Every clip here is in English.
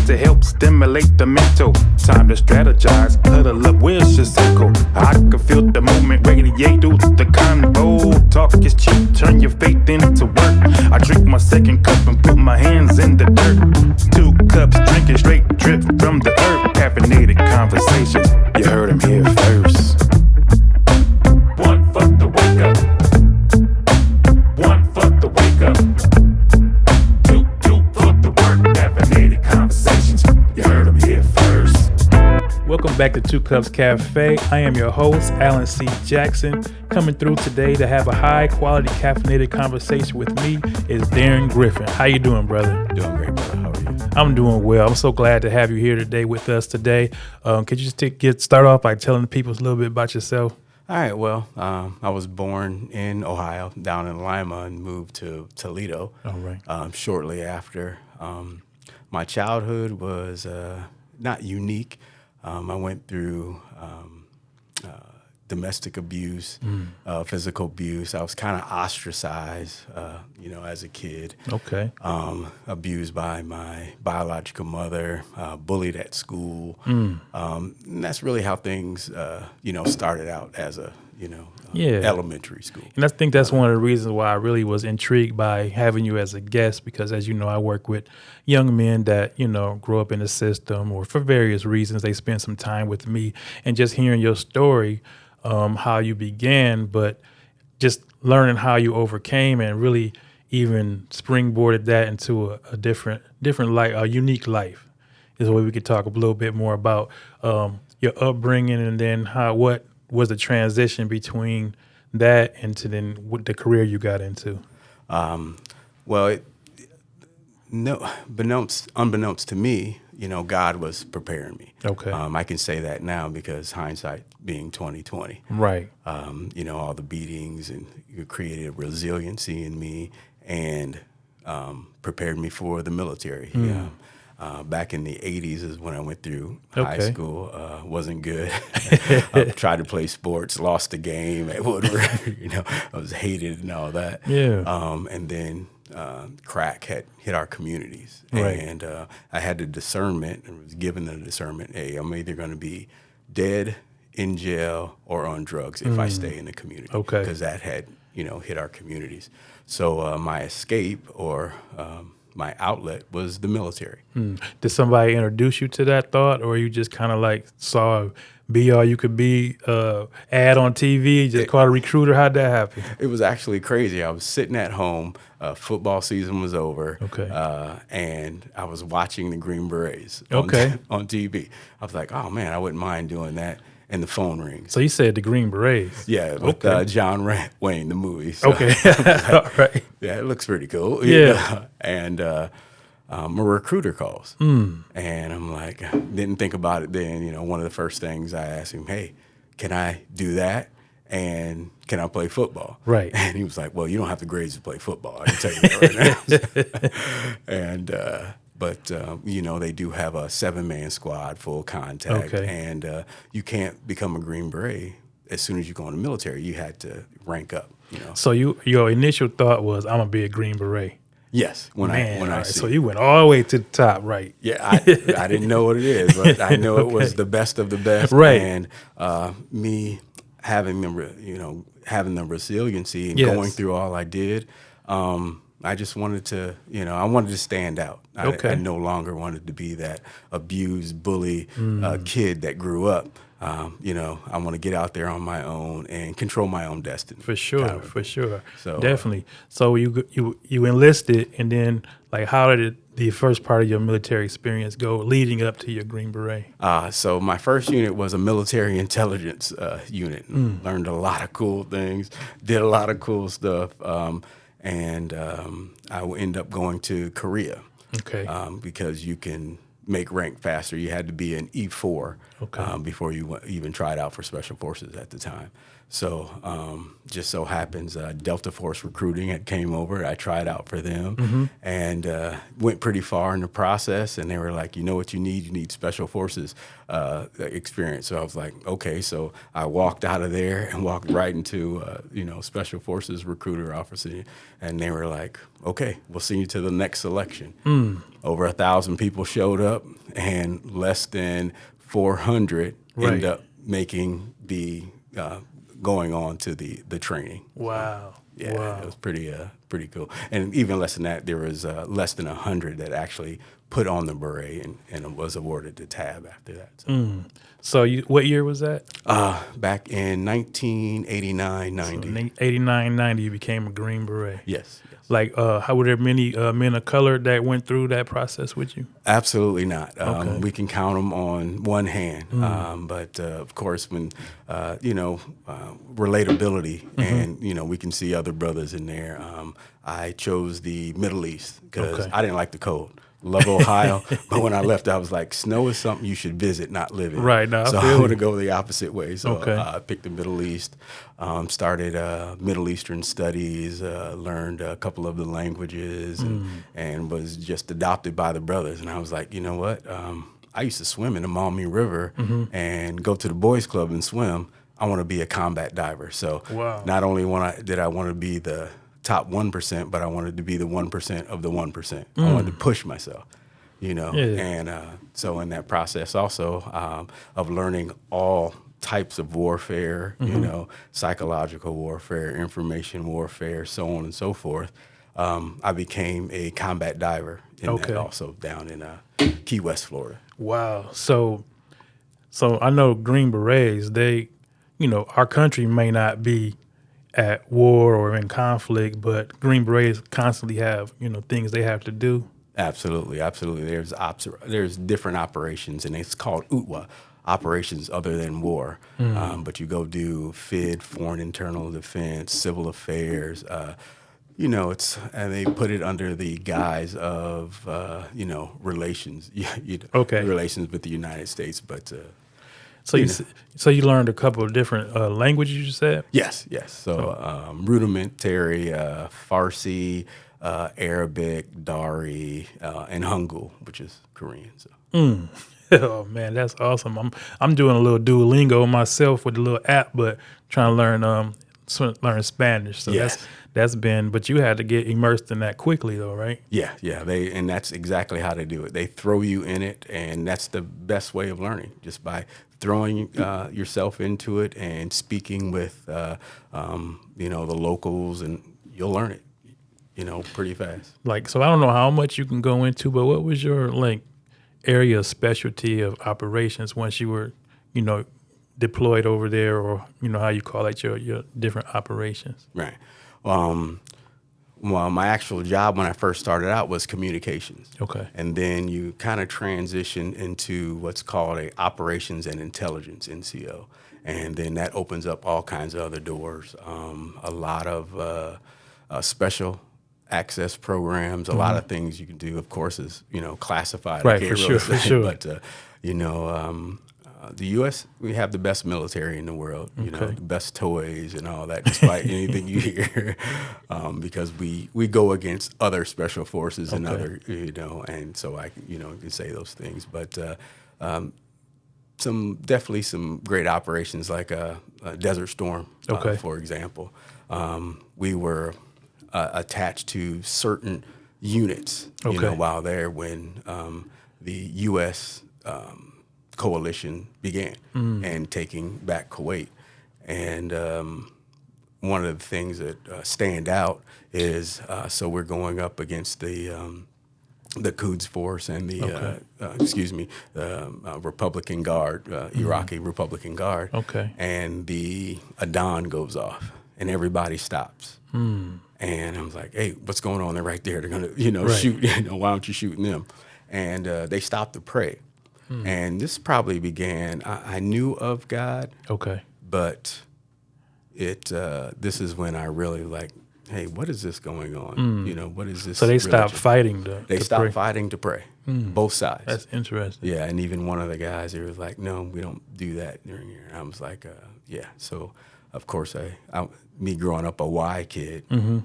to help stimulate the mental. Time to strategize, huddle up, where's your circle? I can feel the movement radiate through the convo. Talk is cheap, turn your faith into work. I drink my second cup and put my hands in the dirt. 2 cups, drinking straight drip from the earth. Caffeinated conversations, you heard them here first. One for the wake up. One for the wake up. Two for the work. Caffeinated conversations, you heard them here first. Welcome back to 2 Cups Cafe. I am your host, Alan C. Jackson. Coming through today to have a high-quality caffeinated conversation with me is Darren Griffin. How you doing, brother? Doing great, brother. How are you? I'm doing well. I'm so glad to have you here today with us today. Could you just start off by telling the people a little bit about yourself? All right. Well, I was born in Ohio, down in Lima, and moved to Toledo. All right. Shortly after. My childhood was not unique. I went through domestic abuse, physical abuse. I was kind of ostracized, as a kid. Okay. Abused by my biological mother, bullied at school. And that's really how things, started out as a, elementary school. And I think that's one of the reasons why I really was intrigued by having you as a guest, because as you know, I work with young men that, grow up in the system or for various reasons, they spend some time with me, and just hearing your story, how you began, but just learning how you overcame and really even springboarded that into a different life, a unique life, is what we could talk a little bit more about your upbringing, and then what was the transition between that into then what the career you got into. Unbeknownst to me, God was preparing me. Okay. I can say that now because hindsight being 2020. Right. All the beatings, and you created resiliency in me and prepared me for the military. Back in the 80s is when I went through high school. Wasn't good. I tried to play sports, lost the game at Woodward. I was hated and all that. Yeah. And then crack had hit our communities. Right. And I had the discernment, and was given the discernment, hey, I'm either going to be dead, in jail, or on drugs if I stay in the community. Okay. Because that had, hit our communities. So my escape or my outlet was the military. Did somebody introduce you to that thought, or you just kind of like saw a Be All You Could Be ad on TV, just called a recruiter? How'd that happen? It was actually crazy. I was sitting at home, football season was over, and I was watching the Green Berets on TV. I was like, oh man, I wouldn't mind doing that. And the phone rings. So you said the Green Berets. Yeah, with John Wayne, the movie. So okay. All right. Yeah, it looks pretty cool. Yeah. And a recruiter calls. And I'm like, didn't think about it then. One of the first things I asked him, hey, can I do that? And can I play football? Right. And he was like, well, you don't have the grades to play football. I can tell you that right now. And But they do have a 7-man squad, full contact, and you can't become a Green Beret as soon as you go in the military. You had to rank up. So your initial thought was, I'm gonna be a Green Beret. Yes, when I see. So you went all the way to the top, right? Yeah, I didn't know what it is, but I know it was the best of the best, right? And me having the resiliency and going through all I did. I just wanted to, I wanted to stand out. I no longer wanted to be that abused, bully kid that grew up. I want to get out there on my own and control my own destiny. For sure, for sure. So definitely. So you enlisted, and then how did the first part of your military experience go leading up to your Green Beret? So my first unit was a military intelligence unit. Learned a lot of cool things, did a lot of cool stuff. And I would end up going to Korea. Okay. Because you can make rank faster. You had to be an E4 before you even tried out for Special Forces at the time. So just so happens Delta Force Recruiting had came over. I tried out for them and went pretty far in the process. And they were like, you know what you need? You need Special Forces experience. So I was like, okay. So I walked out of there and walked right into, Special Forces recruiter office. And they were like, okay, we'll send you to the next selection. Over 1,000 people showed up and less than 400 ended up making the going on to the training. Wow. Yeah, wow. It was pretty cool. And even less than that, there was less than 100 that actually put on the beret and was awarded the tab after that. So what year was that? Back in 1989, 90. So 89, 90, you became a Green Beret. Yes. Like, how were there many men of color that went through that process with you? Absolutely not. We can count them on one hand. But of course, when relatability and we can see other brothers in there. I chose the Middle East because I didn't like the cold. Love Ohio, but when I left, I was like, snow is something you should visit, not live in. Right. No, so I want to go the opposite way. So I picked the Middle East, started Middle Eastern studies, learned a couple of the languages, and was just adopted by the brothers. And I was like, you know what? I used to swim in the Maumee River and go to the boys club and swim. I want to be a combat diver. So not only did I want to be the top 1%, but I wanted to be the 1% of the 1%. I wanted to push myself, and so in that process also of learning all types of warfare, psychological warfare, information warfare, so on and so forth, I became a combat diver in that also down in Key West, Florida. Wow. So I know Green Berets, they, our country may not be at war or in conflict, but Green Berets constantly have, things they have to do. Absolutely. There's different operations, and it's called UTWA, operations other than war. But you go do FID, foreign internal defense, civil affairs. And they put it under the guise of relations. Relations with the United States, but. So you learned a couple of different languages, you said? Yes. So rudimentary Farsi, Arabic, Dari, and Hangul, which is Korean. So. Oh man, that's awesome. I'm doing a little Duolingo myself with the little app, but trying to learn Spanish. So that's been. But you had to get immersed in that quickly, though, right? Yeah. And that's exactly how they do it. They throw you in it, and that's the best way of learning, just by throwing yourself into it and speaking with the locals, and you'll learn it, pretty fast. So I don't know how much you can go into, but what was your area of specialty of operations once you were, deployed over there, or how you call it, your different operations? Right. Well, my actual job when I first started out was communications. Okay. And then you kind of transition into what's called a operations and intelligence, NCO. And then that opens up all kinds of other doors. A lot of special access programs, a lot of things you can do, of course, is, classified. Right, for sure. But, the U.S., we have the best military in the world, the best toys and all that, despite anything you hear, because we go against other special forces and other, and so I, can say those things. But definitely some great operations like Desert Storm, for example. We were attached to certain units, while there when the U.S. Coalition began and taking back Kuwait. And one of the things that stand out is so we're going up against the Quds Force and the Republican Guard, Iraqi Republican Guard. Okay. And the Adan goes off and everybody stops. And I was like, hey, what's going on? They're right there. They're gonna shoot. Why aren't you shooting them? And they stopped the prey. And this probably began, I knew of God. Okay. But this is when I really hey, what is this going on? You know, what is this? So they religion? stopped fighting They stopped fighting to pray. Both sides. That's interesting. Yeah, and even one of the guys, he was like, "No, we don't do that during here." And I was like, "Yeah." So, of course, me growing up a why kid,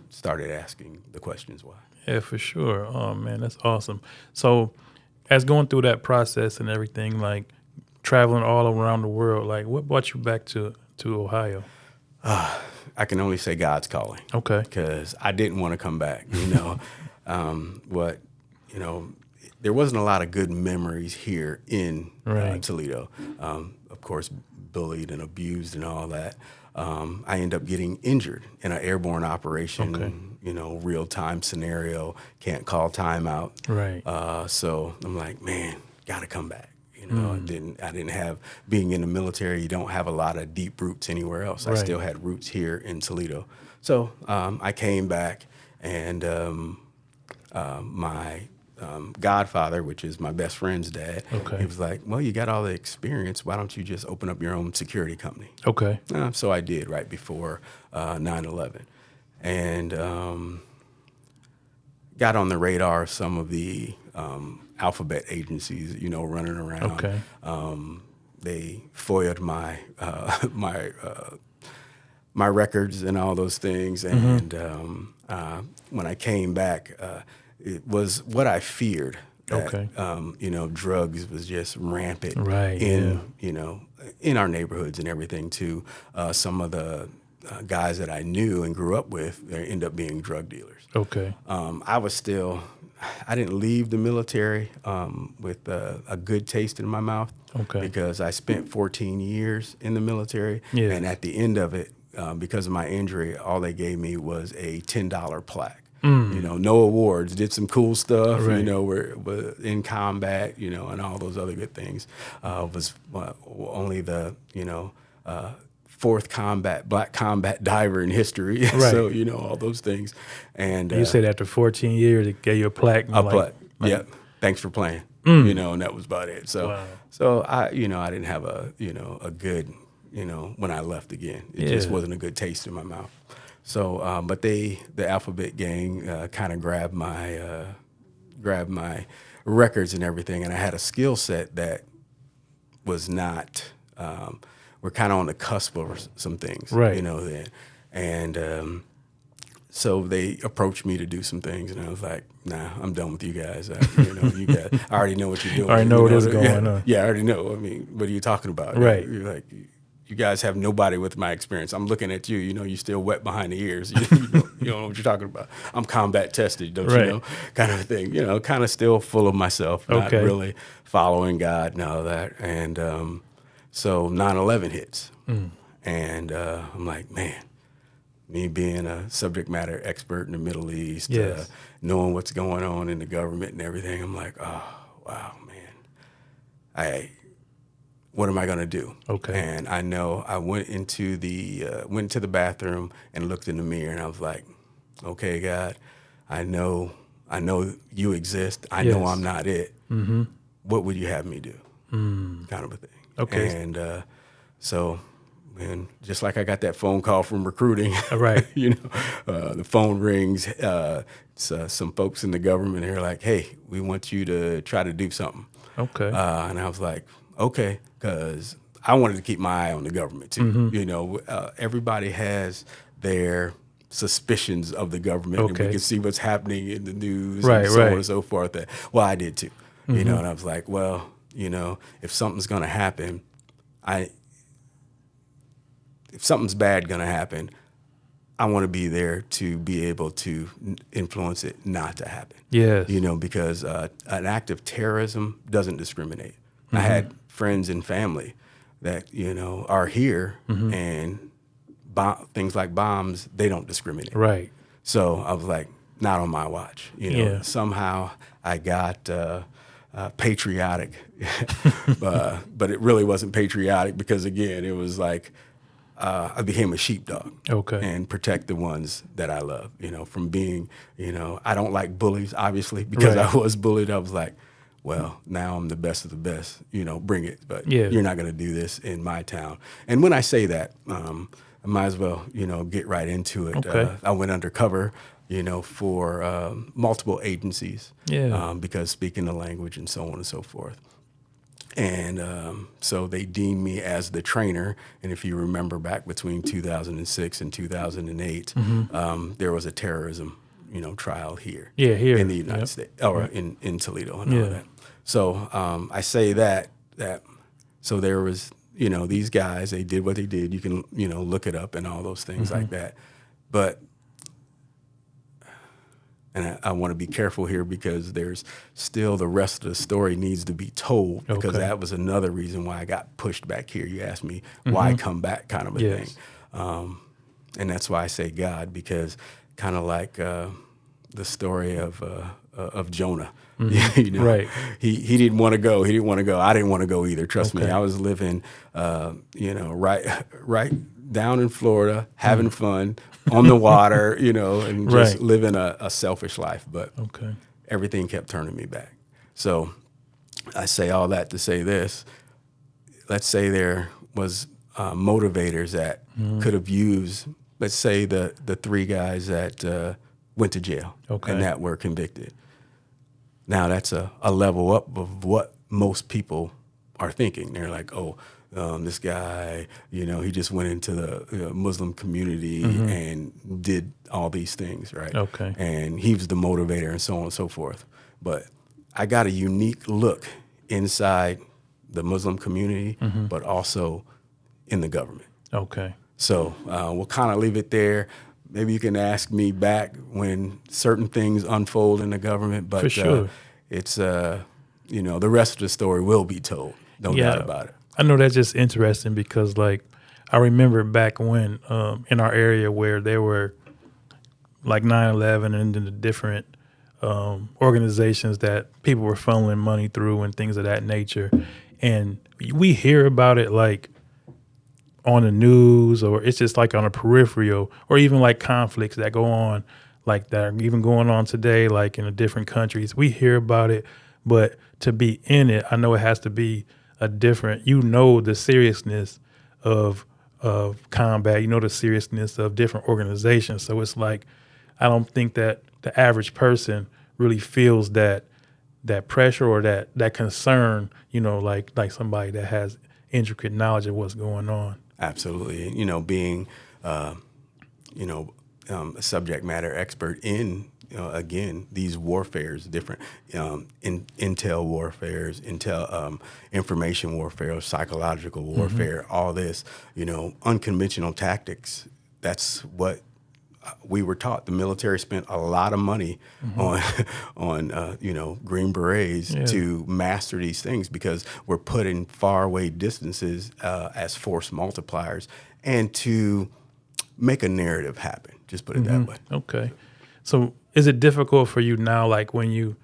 started asking the questions why. Yeah, for sure. Oh man, that's awesome. So, as going through that process and everything, like traveling all around the world, like what brought you back to Ohio? I can only say God's calling. Okay. Because I didn't want to come back. You know, there wasn't a lot of good memories here in Toledo. Of course, bullied and abused and all that. I ended up getting injured in an airborne operation. Okay. You know, real time scenario. Can't call timeout. Right. So I'm like, man, gotta come back. You know, I didn't have, being in the military, you don't have a lot of deep roots anywhere else. I still had roots here in Toledo. So I came back, and my godfather, which is my best friend's dad, he was like, well, you got all the experience. Why don't you just open up your own security company? Okay. So I did right before 9/11. And got on the radar of some of the alphabet agencies, you know, running around. Okay. They FOIA'd my records and all those things. And when I came back, it was what I feared. That, you know, drugs was just rampant you know, in our neighborhoods and everything too. Some of the guys that I knew and grew up with, they end up being drug dealers. Okay. I didn't leave the military with a good taste in my mouth. Okay. Because I spent 14 years in the military. Yeah. And at the end of it, because of my injury, all they gave me was a $10 plaque. You know, no awards, did some cool stuff, you know, we're in combat, you know, and all those other good things. Was only the, you know, fourth black combat diver in history. So, you know, all those things. And you said after 14 years, it gave you a plaque. Plaque. Yeah. Thanks for playing. You know, and that was about it. So, so I didn't have a good, you know, when I left again, it just wasn't a good taste in my mouth. So, but the Alphabet Gang kind of grabbed my records and everything, and I had a skill set that was not. We're kind of on the cusp of some things, you know. Then, and so they approached me to do some things, and I was like, "Nah, I'm done with you guys. You guys, I already know what you're doing. I already know what is going on. Yeah, I already know. I mean, what are you talking about? Right? You're like." You guys have nobody with my experience. I'm looking at you. You know, you're still wet behind the ears. You don't know what you're talking about. I'm combat tested, don't you know? Kind of thing. You know, kind of still full of myself, not really following God and all that. And so 9/11 hits, and I'm like, man, me being a subject matter expert in the Middle East, knowing what's going on in the government and everything, I'm like, oh wow, man, what am I going to do? Okay. And I know I went into the bathroom and looked in the mirror, and I was like, okay, God, I know you exist. I know I'm not it. What would you have me do? Kind of a thing. Okay. And so, man, just like I got that phone call from recruiting, you know, the phone rings. Some folks in the government, they're like, hey, we want you to try to do something. Okay. And I was like, okay, because I wanted to keep my eye on the government too. You know, everybody has their suspicions of the government, and we can see what's happening in the news and so on and so forth. Well, I did too. You know, and I was like, well, you know, if something's going to happen, if something's bad going to happen, I want to be there to be able to influence it not to happen. Yes. You know, because an act of terrorism doesn't discriminate. I had friends and family that, you know, are here, and things like bombs, they don't discriminate. Right. So I was like, not on my watch. You know, somehow I got patriotic, but it really wasn't patriotic because, again, it was like I became a sheepdog. Okay. And protect the ones that I love, you know, from being, you know, I don't like bullies, obviously, because I was bullied. I was like, well, now I'm the best of the best, you know, bring it. But you're not going to do this in my town. And when I say that, I might as well, get right into it. Okay. I went undercover, for multiple agencies. Yeah. Because speaking the language and so on and so forth. And so they deemed me as the trainer. And if you remember back between 2006 and 2008, there was a terrorism, trial here. Yeah, here. In the United States, or in Toledo and all that. So I say that so there was, these guys, they did what they did. You can, look it up and all those things like that. But, and I want to be careful here because there's still the rest of the story needs to be told, because that was another reason why I got pushed back here. You asked me why come back, kind of a thing. And that's why I say God, because kind of like the story of Jonah. Right. He didn't want to go. He didn't want to go. I didn't want to go either. Trust me. I was living, right down in Florida, having fun on the water, and just living a selfish life. But everything kept turning me back. So I say all that to say this. Let's say there was motivators that could have used, let's say the three guys that went to jail and that were convicted. Now that's a level up of what most people are thinking. They're like, this guy, he just went into the Muslim community and did all these things, right? Okay. And he was the motivator and so on and so forth. But I got a unique look inside the Muslim community, but also in the government. Okay. So we'll kind of leave it there. Maybe you can ask me back when certain things unfold in the government, but for sure. It's, the rest of the story will be told. No doubt about it. I know that's just interesting because, like, I remember back when in our area where there were like 9/11 and then the different organizations that people were funneling money through and things of that nature. And we hear about it like on the news, or it's just like on a peripheral, or even like conflicts that go on like that are even going on today, like in the different countries. We hear about it, but to be in it, I know it has to be a different, the seriousness of combat, the seriousness of different organizations. So it's like, I don't think that the average person really feels that pressure or that concern, like somebody that has intricate knowledge of what's going on. Absolutely. Being, a subject matter expert in, again, these warfares, different intel warfares, information warfare, psychological warfare, all this, unconventional tactics. That's what we were taught. The military spent a lot of money on Green Berets to master these things, because we're put in faraway distances as force multipliers and to make a narrative happen. Just put it that way. Okay. So is it difficult for you now, like when you're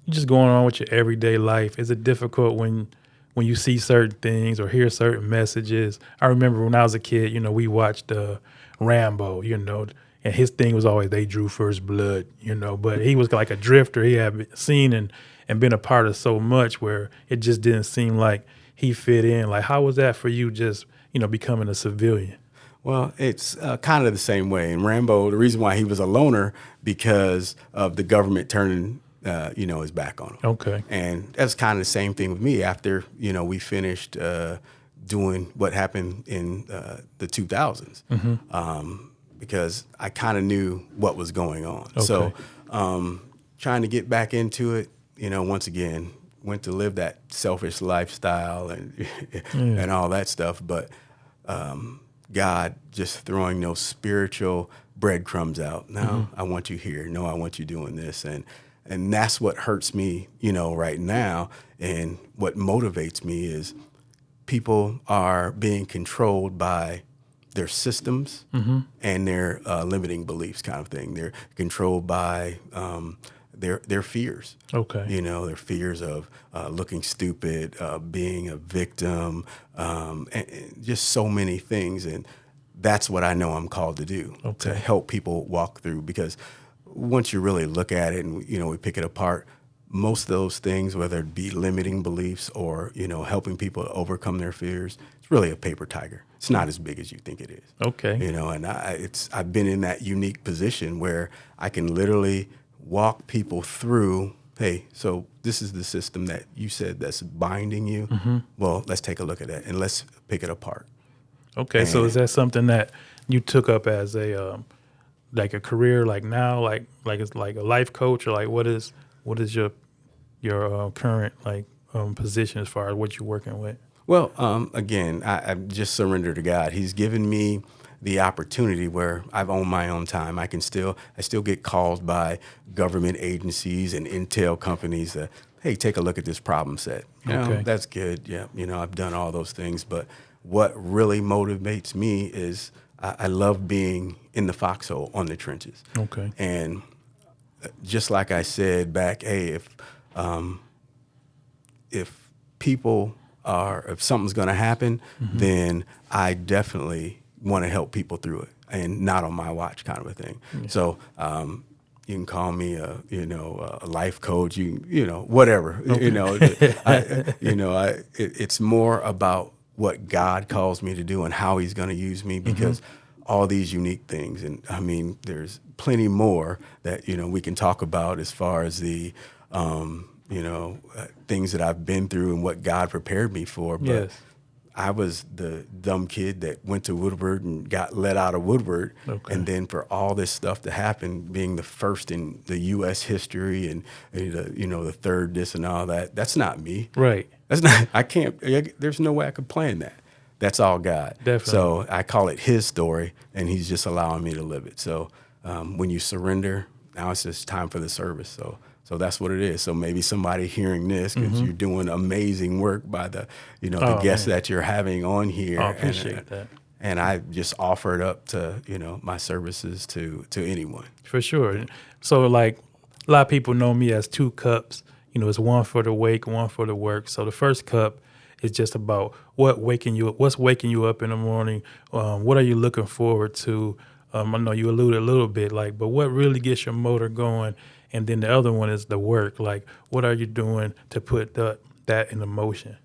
just going on with your everyday life, is it difficult when you see certain things or hear certain messages? I remember when I was a kid, we watched Rambo, and his thing was always they drew first blood, but he was like a drifter. He had seen and been a part of so much where it just didn't seem like he fit in. Like, how was that for you just, becoming a civilian? Well, it's kind of the same way. And Rambo, the reason why he was a loner, because of the government turning, his back on him. Okay. And that's kind of the same thing with me after, we finished doing what happened in the 2000s. Because I kind of knew what was going on. Okay. So trying to get back into it, once again, went to live that selfish lifestyle and and all that stuff. But God just throwing those spiritual breadcrumbs out. No, I want you here. No, I want you doing this. And that's what hurts me, right now. And what motivates me is people are being controlled by their systems and their limiting beliefs, kind of thing. They're controlled by their fears. Okay. Their fears of looking stupid, being a victim, and just so many things. And that's what I know I'm called to do, to help people walk through. Because once you really look at it and, we pick it apart, most of those things, whether it be limiting beliefs or, helping people to overcome their fears, it's really a paper tiger. It's not as big as you think it is. Okay. You know, and I've been in that unique position where I can literally walk people through, hey, so this is the system that you said that's binding you. Mm-hmm. Well, let's take a look at that and let's pick it apart. Okay, so is that something that you took up as a like a career, like now, like it's like a life coach, or like what is your current like position as far as what you're working with? Well, again, I just surrendered to God. He's given me the opportunity where I've owned my own time. I still get called by government agencies and intel companies that, hey, take a look at this problem set. You know, that's good. Yeah, you know, I've done all those things. But what really motivates me is I love being in the foxhole on the trenches. Okay. And just like I said back, hey, if people are, if something's going to happen, mm-hmm. then I definitely want to help people through it, and not on my watch, kind of a thing. Yeah. So you can call me a life coach, you know whatever. Okay. It's more about what God calls me to do and how He's going to use me, because mm-hmm. all these unique things, and I mean, there's plenty more that we can talk about as far as the things that I've been through and what God prepared me for. But yes. I was the dumb kid that went to Woodward and got let out of Woodward. Okay. And then for all this stuff to happen, being the first in the U.S. history and the third this and all that, that's not me. Right. That's not, I can't, there's no way I could plan that. That's all God. Definitely. So I call it His story, and He's just allowing me to live it. So when you surrender, now it's just time for the service. So that's what it is. So maybe somebody hearing this, because mm-hmm. you're doing amazing work by the guests that you're having on here. I appreciate that. And I just offer it up to, my services to anyone. For sure. So like a lot of people know me as 2 cups. It's one for the wake, one for the work. So the first cup is just about what's waking you up in the morning. What are you looking forward to? I know you alluded a little bit, but what really gets your motor going? And then the other one is the work. Like, what are you doing to put that into motion?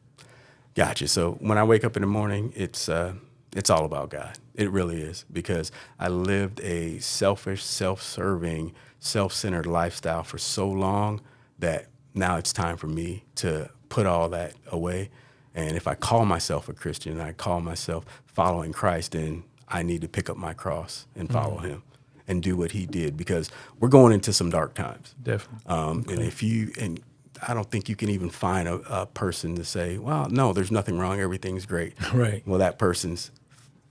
Gotcha. So when I wake up in the morning, it's all about God. It really is, because I lived a selfish, self-serving, self-centered lifestyle for so long that now it's time for me to put all that away. And if I call myself a Christian and I call myself following Christ, then I need to pick up my cross and follow Him and do what He did, because we're going into some dark times. Definitely. And I don't think you can even find a person to say, well, no, there's nothing wrong, everything's great. Right. Well, that person's,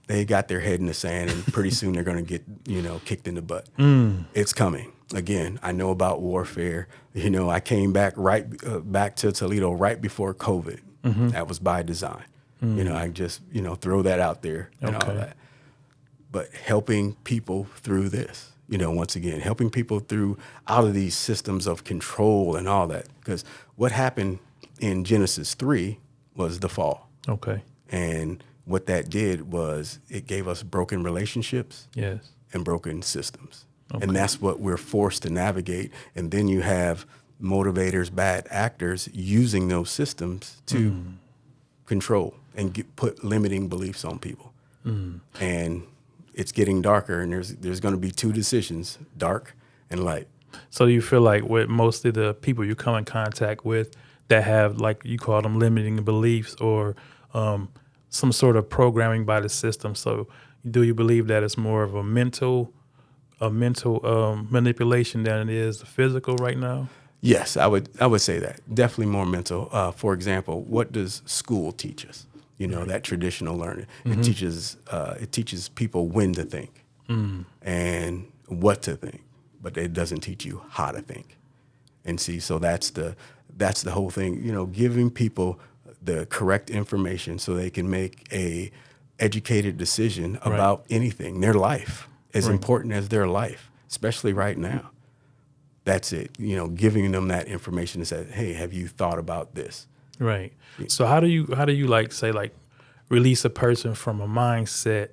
they got their head in the sand, and pretty soon they're going to get, kicked in the butt. It's coming. Again, I know about warfare. I came back back to Toledo right before COVID. Mm-hmm. That was by design. I just, throw that out there and all that. But helping people through this, once again, helping people through out of these systems of control and all that. Because what happened in Genesis 3 was the fall. Okay. And what that did was it gave us broken relationships. Yes. And broken systems. Okay. And that's what we're forced to navigate. And then you have motivators, bad actors using those systems to control and put limiting beliefs on people. And it's getting darker, and there's going to be 2 decisions, dark and light. So you feel like with most of the people you come in contact with that have, like you call them, limiting beliefs or some sort of programming by the system, so do you believe that it's more of a mental manipulation than it is physical right now? Yes, I would say that. Definitely more mental. For example, what does school teach us? That traditional learning. Mm-hmm. It teaches people when to think and what to think, but it doesn't teach you how to think. And see, so that's the whole thing. Giving people the correct information so they can make a educated decision about anything. Their life is important as their life, especially right now. That's it. Giving them that information and say, hey, have you thought about this? Right. So how do you release a person from a mindset,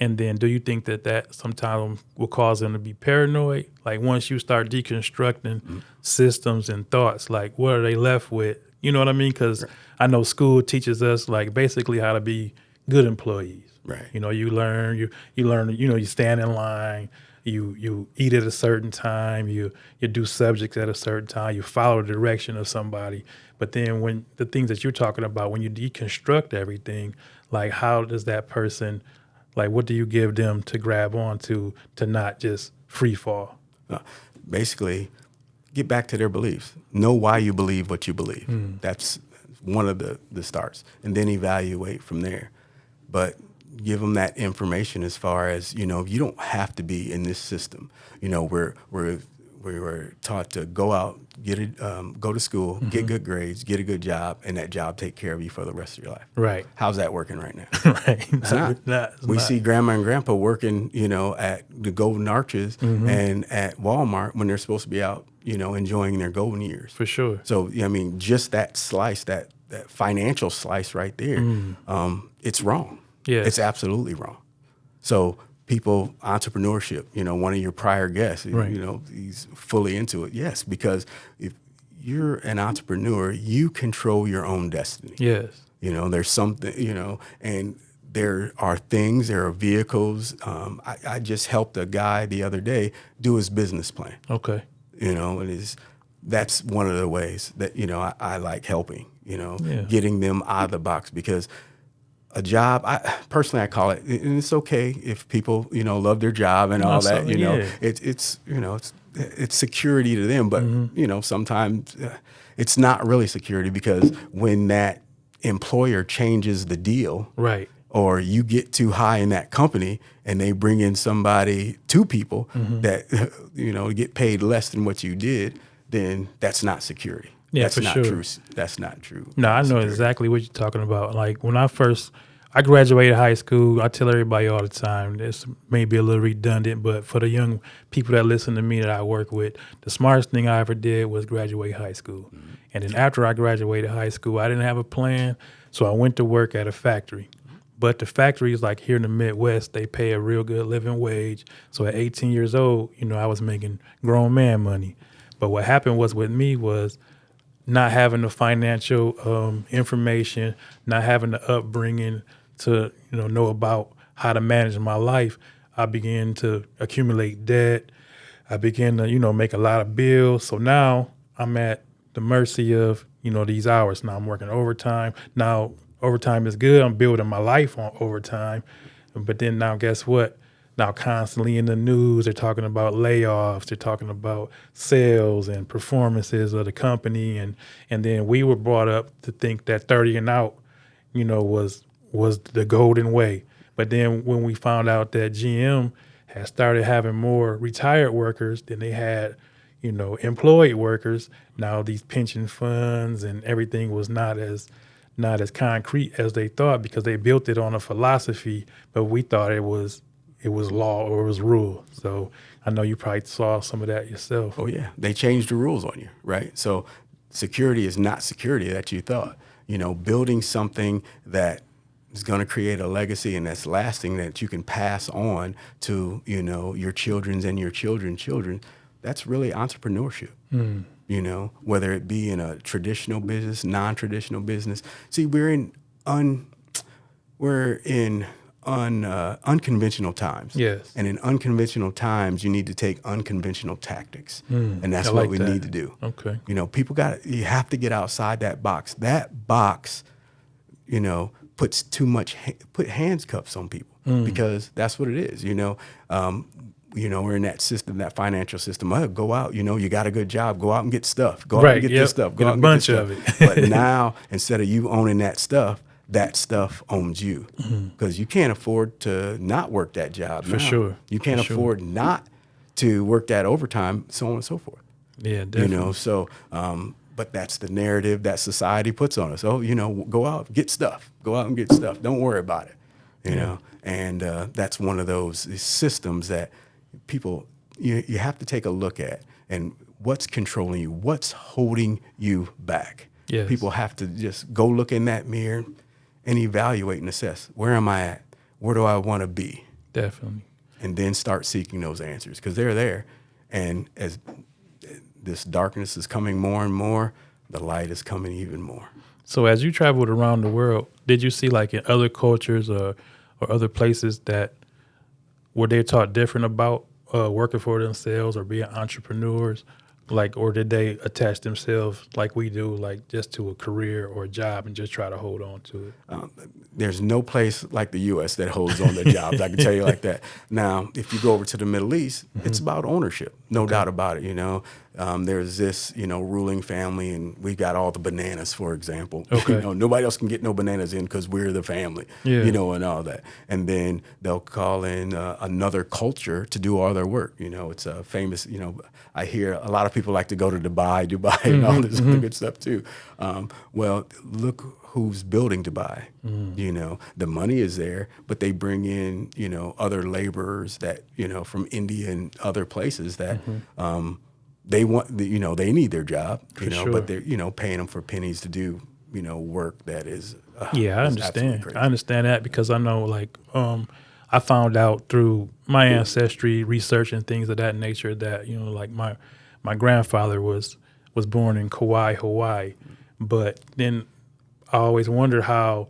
and then do you think that sometimes will cause them to be paranoid? Like once you start deconstructing systems and thoughts, like what are they left with? You know what I mean? Because I know school teaches us like basically how to be good employees. Right. You know, you learn, you know, you stand in line, you eat at a certain time, you do subjects at a certain time, you follow the direction of somebody. But then when the things that you're talking about, when you deconstruct everything, like how does that person, like what do you give them to grab onto to not just free fall? Basically, get back to their beliefs. Know why you believe what you believe. That's one of the starts. And then evaluate from there. But give them that information as far as, you know, you don't have to be in this system. You know, we were taught to go out, go to school, get good grades, get a good job, and that job take care of you for the rest of your life. Right. How's that working right now? Right. It's not. We see grandma and grandpa working, you know, at the Golden Arches and at Walmart when they're supposed to be out, you know, enjoying their golden years. For sure. So, I mean, just that slice, that financial slice right there, it's wrong. Yeah. It's absolutely wrong. So people, entrepreneurship, you know, one of your prior guests, Right. you know, he's fully into it. Yes, because if you're an entrepreneur, you control your own destiny. Yes. You know, there's something, you know, and there are things, there are vehicles. I just helped a guy the other day do his business plan. Okay. You know, that's one of the ways that, you know, I like helping, you know, getting them out of the box, because a job, I call it, and it's okay if people, you know, love their job and all that, you know, it's, you know, it's security to them, but, you know, sometimes it's not really security, because when that employer changes the deal, right, or you get too high in that company and they bring in somebody, two people that, you know, get paid less than what you did, then that's not security. Yeah, that's for not sure. true. That's not true. No, I know exactly what you're talking about. Like when I graduated high school, I tell everybody all the time, this may be a little redundant, but for the young people that listen to me that I work with, the smartest thing I ever did was graduate high school. And then after I graduated high school, I didn't have a plan, so I went to work at a factory. But the factories, like here in the Midwest, they pay a real good living wage. So at 18 years old, you know, I was making grown man money. But what happened was with me was not having the financial information, not having the upbringing to, you know about how to manage my life. I began to accumulate debt. I began to, you know, make a lot of bills. So now I'm at the mercy of, you know, these hours. Now I'm working overtime. Now overtime is good. I'm building my life on overtime. But then now guess what? Now constantly in the news, they're talking about layoffs. They're talking about sales and performances of the company. And then we were brought up to think that 30 and out, you know, was the golden way. But then when we found out that GM had started having more retired workers than they had, you know, employed workers, now these pension funds and everything was not as concrete as they thought, because they built it on a philosophy, but we thought it was law or it was rule. So I know you probably saw some of that yourself. Oh yeah, they changed the rules on you, right? So security is not security that you thought. You know, building something that is going to create a legacy and that's lasting, that you can pass on to, you know, your children's and your children's children. That's really entrepreneurship. You know, whether it be in a traditional business, non-traditional business. See, we're in unconventional times. Yes. And in unconventional times, you need to take unconventional tactics. And that's what we need to do. Okay. You know, you have to get outside that box. That box, you know, put handcuffs on people, because that's what it is. You know, we're in that system, that financial system. Go out, you know, you got a good job, go out and get stuff. Go out and get this stuff. Go out and get this stuff. Get a bunch of it. But now, instead of you owning that stuff owns you, because you can't afford to not work that job. For sure. You can't afford not to work that overtime, so on and so forth. Yeah, definitely. You know, so, but that's the narrative that society puts on us. Oh, you know, go out, get stuff. Go out and get stuff. Don't worry about it. You know, and that's one of those systems that people, you have to take a look at, and what's controlling you, what's holding you back. Yes. People have to just go look in that mirror and evaluate and assess, where am I at? Where do I want to be? Definitely. And then start seeking those answers, because they're there. And as this darkness is coming more and more, the light is coming even more. So as you traveled around the world, did you see like in other cultures or other places that were they taught different about working for themselves or being entrepreneurs? Like, or did they attach themselves like we do, like just to a career or a job and just try to hold on to it? There's no place like the U.S. that holds on to jobs. I can tell you like that. Now, if you go over to the Middle East, it's about ownership, no doubt about it. There's this, ruling family, and we got all the bananas, for example. Okay. Nobody else can get no bananas in because we're the family, and all that. And then they'll call in another culture to do all their work. It's a famous, I hear a lot of people like to go to Dubai, and all this other good stuff too. Well, look who's building Dubai. The money is there, but they bring in, other laborers that, from India and other places that they want, they need their job, sure. but they're, paying them for pennies to do, work that is. I understand. I understand that because I know, like, I found out through my ancestry research and things of that nature that, like my grandfather was born in Kauai, Hawaii, but then I always wondered how,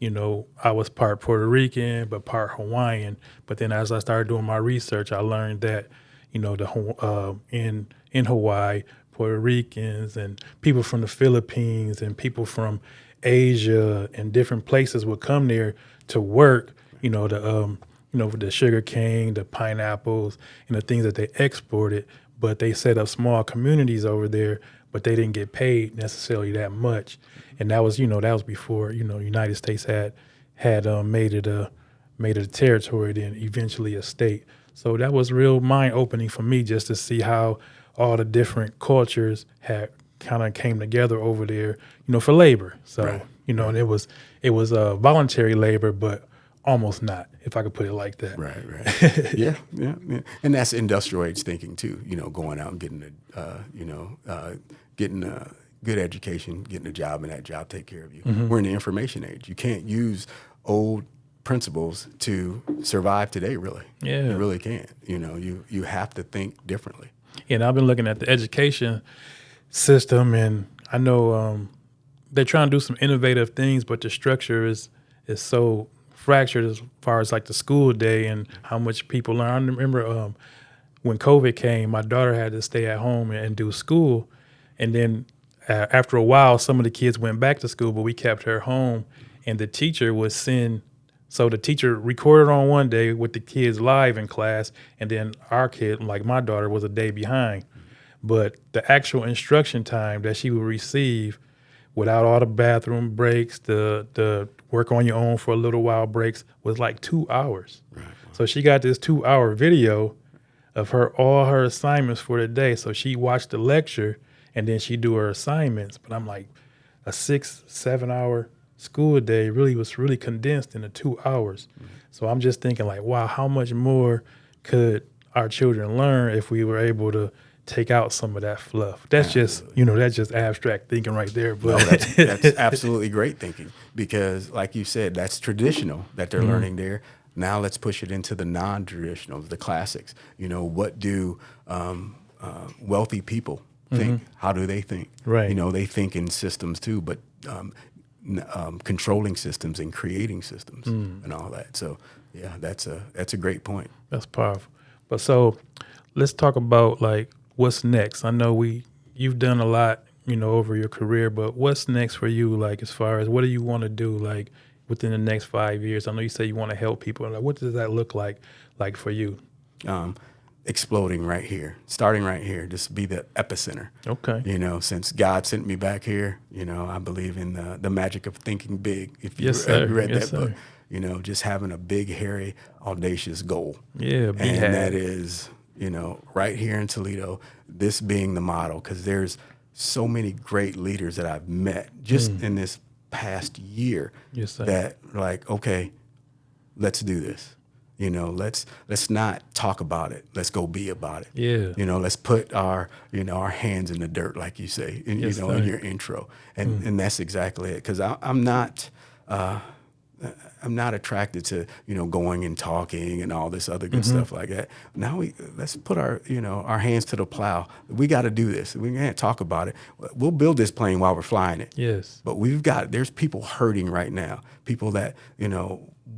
I was part Puerto Rican, but part Hawaiian. But then as I started doing my research, I learned that, in Hawaii, Puerto Ricans and people from the Philippines and people from Asia and different places would come there to work, the sugar cane, the pineapples, and the things that they exported. But they set up small communities over there, but they didn't get paid necessarily that much. And that was before, United States had made it a territory, then eventually a state. So that was real mind opening for me just to see how all the different cultures had kind of came together over there, for labor. So, right. And it was voluntary labor, but almost not, if I could put it like that. Right. Yeah. And that's industrial age thinking too, going out and getting a good education, getting a job, and that job take care of you. We're in the information age. You can't use old principles to survive today, really. Yeah. You really can't. You have to think differently. And I've been looking at the education system, and I know they're trying to do some innovative things, but the structure is so fractured as far as like the school day and how much people learn. I remember when COVID came, my daughter had to stay at home and do school, and then after a while, some of the kids went back to school, but we kept her home, and the teacher would send. So the teacher recorded on one day with the kids live in class, and then our kid, like my daughter, was a day behind. But the actual instruction time that she would receive without all the bathroom breaks, the work on your own for a little while breaks, was like 2 hours. Right. So she got this 2-hour video of all her assignments for the day. So she watched the lecture, and then she do her assignments. But I'm like, a 6-7 hour school day was condensed into 2 hours. So I'm just thinking like, wow, how much more could our children learn if we were able to take out some of that fluff? That's Absolutely. that's just abstract thinking right there. But no, that's absolutely great thinking because, like you said, that's traditional that they're learning there. Now let's push it into the non-traditionals, the classics. What do wealthy people think? How do they think? Right. They think in systems too, but controlling systems and creating systems and all that. So yeah, that's a great point. That's powerful. But so let's talk about like what's next. I know you've done a lot, over your career, but what's next for you? Like as far as what do you want to do like within the next 5 years? I know you say you want to help people. Like, what does that look like for you? Exploding right here, starting right here, just be the epicenter. Okay. Since God sent me back here, I believe in the magic of thinking big. If you read that book, just having a big, hairy, audacious goal. Yeah, and that is, right here in Toledo, this being the model, because there's so many great leaders that I've met just in this past year that like, okay, let's do this. Let's not talk about it. Let's go be about it. Yeah. Let's put our hands in the dirt, like you say, in your intro. And that's exactly it. Because I'm not not attracted to, going and talking and all this other good stuff like that. Now let's put our hands to the plow. We got to do this. We can't talk about it. We'll build this plane while we're flying it. Yes. But there's people hurting right now. People that,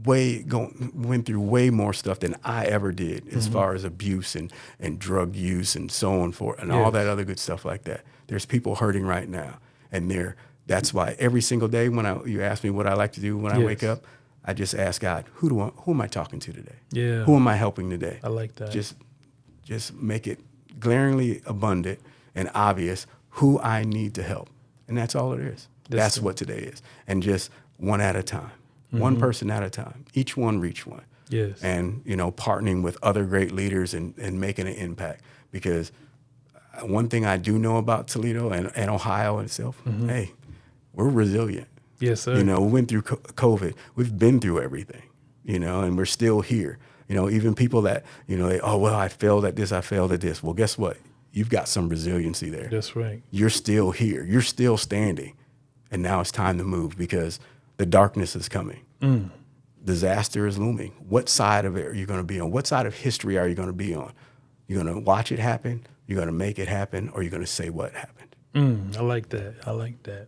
went through way more stuff than I ever did as far as abuse and drug use and so on forth and all that other good stuff like that. There's people hurting right now. And that's why every single day when you ask me what I like to do when I wake up, I just ask God, who am I talking to today? Yeah. Who am I helping today? I like that. Just make it glaringly abundant and obvious who I need to help. And that's all it is. That's what today is. And just one at a time, one person at a time, each one reach one. Yes. And, partnering with other great leaders and making an impact. Because one thing I do know about Toledo and Ohio itself, hey, we're resilient. Yes, sir. We went through COVID. We've been through everything, and we're still here. Even people that, I failed at this, I failed at this. Well, guess what? You've got some resiliency there. That's right. You're still here. You're still standing. And now it's time to move because the darkness is coming. Disaster is looming. What side of it are you going to be on? What side of history are you going to be on? You're going to watch it happen, you're going to make it happen, or you're going to say what happened. I like that.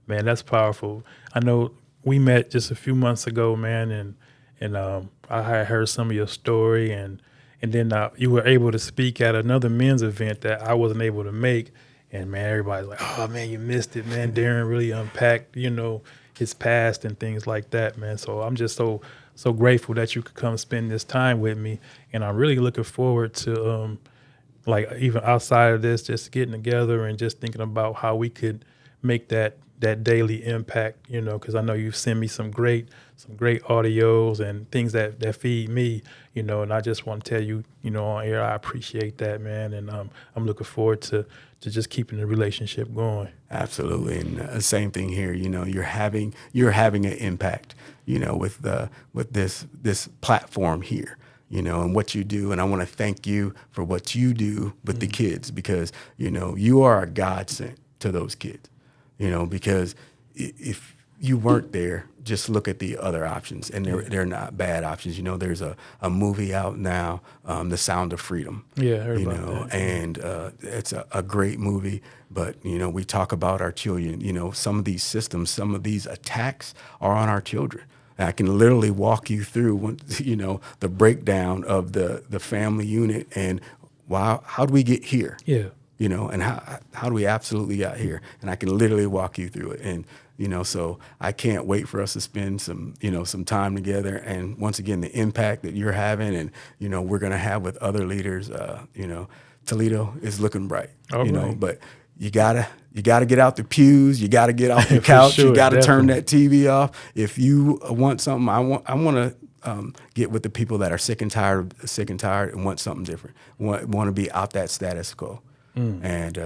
Man, that's powerful. I know we met just a few months ago, man, and I had heard some of your story, and then you were able to speak at another men's event that I wasn't able to make. And, man, everybody's like, oh, man, you missed it, man. Darren really unpacked, his past and things like that, man. So I'm just so grateful that you could come spend this time with me. And I'm really looking forward to, even outside of this, just getting together and just thinking about how we could make that daily impact, because I know you've sent me some great audios and things that feed me, and I just want to tell you, on air, I appreciate that, man. And I'm looking forward to just keeping the relationship going. Absolutely. And same thing here, you're having an impact, with this platform here, and what you do. And I want to thank you for what you do with the kids, because, you are a godsend to those kids. Because if you weren't there, just look at the other options, and they're not bad options. There's a movie out now, The Sound of Freedom. Yeah, I heard about that. And it's a great movie. But we talk about our children. Some of these systems, some of these attacks are on our children. And I can literally walk you through, the breakdown of the family unit and how do we get here? Yeah. And how do we absolutely get here? And I can literally walk you through it. And, so I can't wait for us to spend some time together. And once again, the impact that you're having and, we're going to have with other leaders, Toledo is looking bright, right. But you gotta get out the pews. You gotta get off the couch. Sure, you gotta definitely. turn that TV off. If you want something, I want to get with the people that are sick and tired and want something different. Want to be out that status quo. And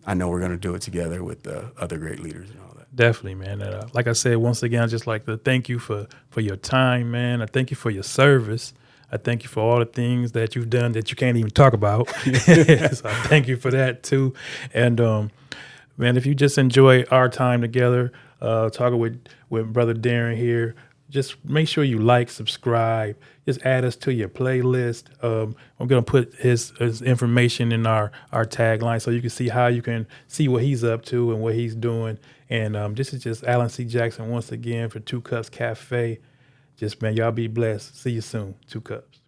I know we're going to do it together with other great leaders and all that. Definitely, man. Like I said, once again, I just like to thank you for your time, man. I thank you for your service. I thank you for all the things that you've done that you can't even talk about. So I thank you for that, too. And, man, if you just enjoy our time together, talking with Brother Darren here, just make sure you like, subscribe, just add us to your playlist. I'm going to put his information in our tagline so you can see how you can see what he's up to and what he's doing. And this is just Alan C. Jackson once again for 2 Cups Café. Just, man, y'all be blessed. See you soon. 2 Cups.